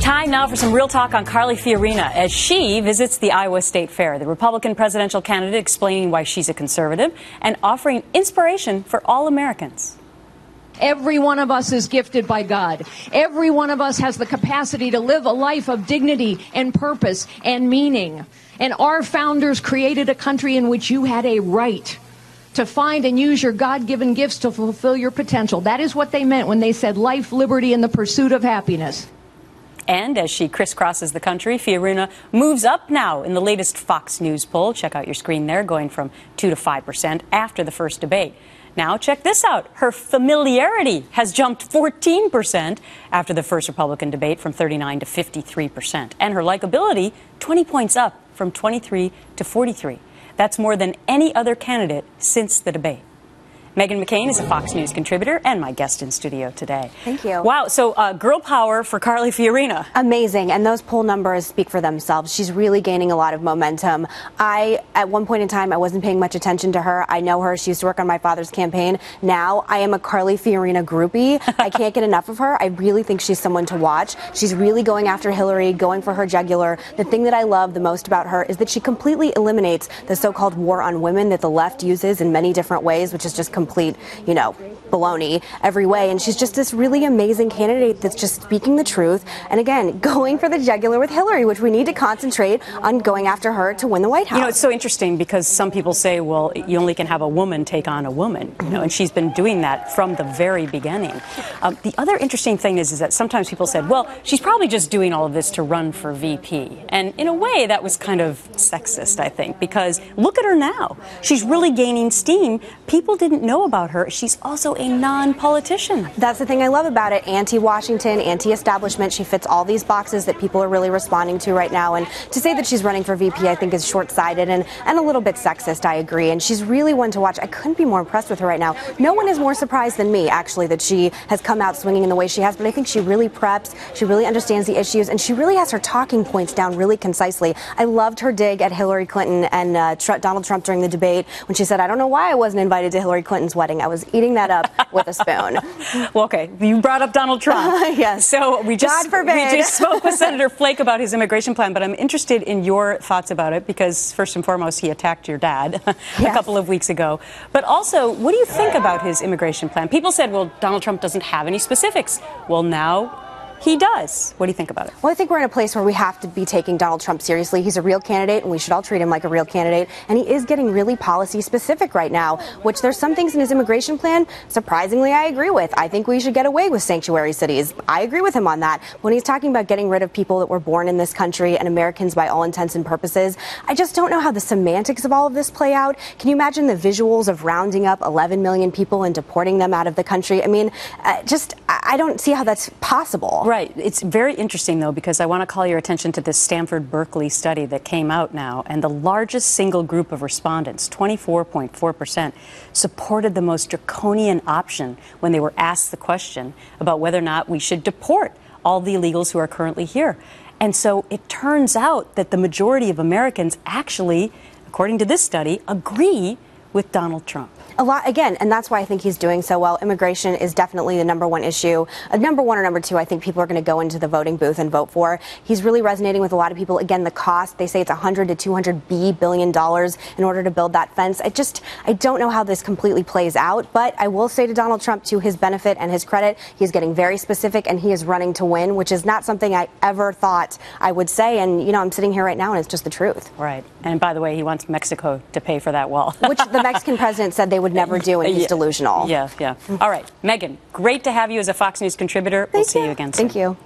Time now for some real talk on Carly Fiorina as she visits the Iowa State Fair. The Republican presidential candidate explaining why she's a conservative and offering inspiration for all Americans. Every one of us is gifted by God. Every one of us has the capacity to live a life of dignity and purpose and meaning. And our founders created a country in which you had a right to find and use your God-given gifts to fulfill your potential. That is what they meant when they said life, liberty, and the pursuit of happiness. And as she crisscrosses the country, Fiorina moves up now in the latest Fox News poll. Check out your screen there, going from 2 to 5% after the first debate. Now check this out. Her familiarity has jumped 14% after the first Republican debate, from 39 to 53%. And her likability 20 points up from 23 to 43. That's more than any other candidate since the debate. Meghan McCain is a Fox News contributor and my guest in studio today. Thank you. Wow, so girl power for Carly Fiorina. Amazing, and those poll numbers speak for themselves. She's really gaining a lot of momentum. At one point in time, I wasn't paying much attention to her. I know her. She used to work on my father's campaign. Now I am a Carly Fiorina groupie. I can't get enough of her. I really think she's someone to watch. She's really going after Hillary, going for her jugular. The thing that I love the most about her is that she completely eliminates the so-called war on women that the left uses in many different ways, which is just complete, baloney every way. And she's just this really amazing candidate that's just speaking the truth. And again, going for the jugular with Hillary, which we need to concentrate on going after her to win the White House. It's so interesting because some people say, well, you only can have a woman take on a woman, and she's been doing that from the very beginning. The other interesting thing is that sometimes people said, well, she's probably just doing all of this to run for VP. And in a way, that was kind of sexist, I think, because look at her now. She's really gaining steam. People didn't know about her. She's also a non-politician. That's the thing I love about it. Anti-Washington, anti-establishment. She fits all these boxes that people are really responding to right now. And to say that she's running for VP, I think, is short-sighted and a little bit sexist, I agree. And she's really one to watch. I couldn't be more impressed with her right now. No one is more surprised than me, actually, that she has come out swinging in the way she has. But I think she really preps, she really understands the issues, and she really has her talking points down really concisely. I loved her dig at Hillary Clinton and Donald Trump during the debate when she said, I don't know why I wasn't invited to Hillary Clinton's wedding. I was eating that up with a spoon. Well, okay, you brought up Donald Trump. Yes. So we just spoke with Senator Flake about his immigration plan, but I'm interested in your thoughts about it because, first and foremost, he attacked your dad a couple of weeks ago. But also, what do you think about his immigration plan? People said, well, Donald Trump doesn't have any specifics. Well, now he does. What do you think about it? Well, I think we're in a place where we have to be taking Donald Trump seriously. He's a real candidate, and we should all treat him like a real candidate. And he is getting really policy specific right now, which there's some things in his immigration plan, surprisingly, I agree with. I think we should get away with sanctuary cities. I agree with him on that. When he's talking about getting rid of people that were born in this country and Americans by all intents and purposes, I just don't know how the semantics of all of this play out. Can you imagine the visuals of rounding up 11 million people and deporting them out of the country? I mean, I don't see how that's possible. Right. It's very interesting, though, because I want to call your attention to this Stanford-Berkeley study that came out now, and the largest single group of respondents, 24.4%, supported the most draconian option when they were asked the question about whether or not we should deport all the illegals who are currently here. And so it turns out that the majority of Americans actually, according to this study, agree with Donald Trump. A lot, again, and that's why I think he's doing so well. Immigration is definitely the #1 issue. Number one or number two, I think people are going to go into the voting booth and vote for. He's really resonating with a lot of people. Again, the cost, they say it's $100 to $200 billion in order to build that fence. I don't know how this completely plays out, but I will say to Donald Trump, to his benefit and his credit, he's getting very specific and he is running to win, which is not something I ever thought I would say. And, I'm sitting here right now and it's just the truth. Right. And by the way, he wants Mexico to pay for that wall. Which the Mexican president said they would never do, and he's delusional. Yeah. All right. Meghan, great to have you as a Fox News contributor. We'll see you again soon. Thank you.